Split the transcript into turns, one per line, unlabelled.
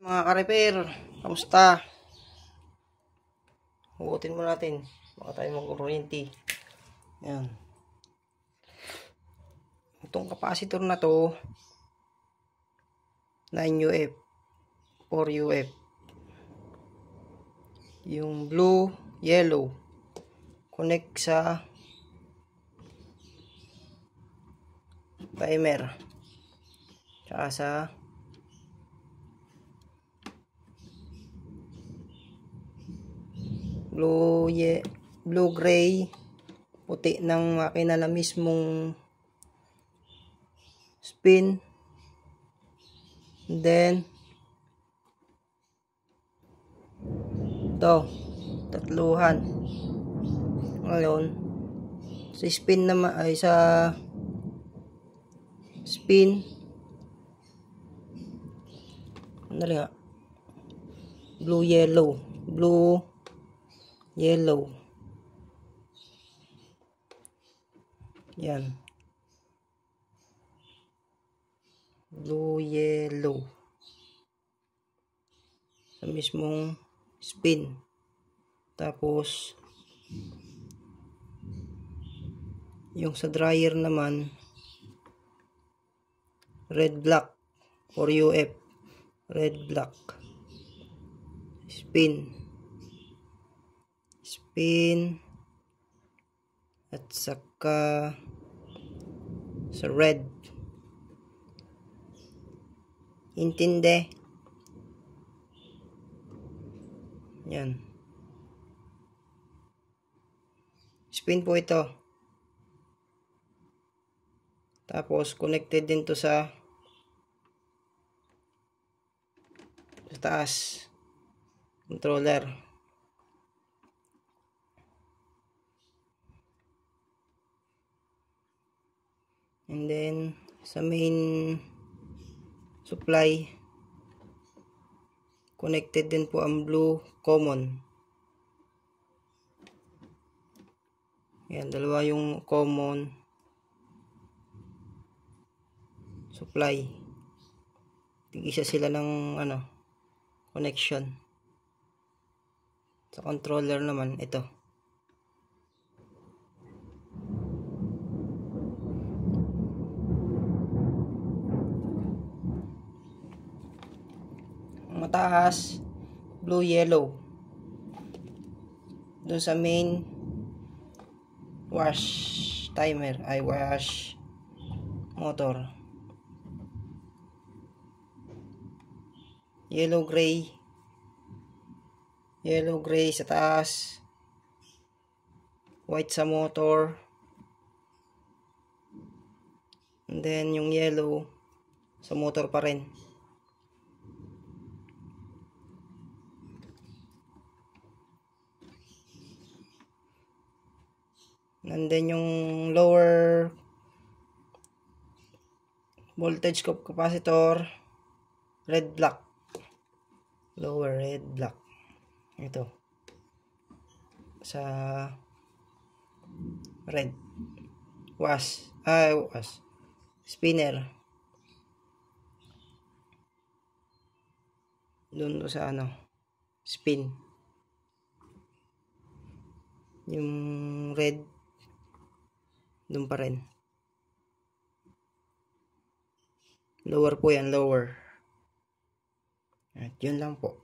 Mga ka-repair, kamusta? Hugutin mo natin. Baka tayo mag-kuryente. Yan. Itong capacitor na to, 9UF, 4UF. Yung blue, yellow. Connect sa timer. Tsaka sa blue gray, puti ng makina na mismong spin. And then ito, tatluhan. Ngayon sa spin naman ay sa spin ano nga, blue yellow yan, blue yellow sa mismong spin. Tapos yung sa dryer naman red black, 4UF, red black, spin at saka sa red. Intindi? Yan. Spin po ito. Tapos connected din to sa taas controller. And then sa main supply connected din po ang blue common. Yan, dalawa yung common supply. Tig-isa sila ng connection. Sa controller naman ito. Mataas blue yellow dun sa main wash timer ay wash motor. Yellow gray sa taas, white sa motor, and then yung yellow sa motor pa rin. And then yung lower voltage capacitor red black, lower red black. Ito sa red was spinner doon sa spin. Yung red doon pa rin. Lower po yan, lower. At yun lang po.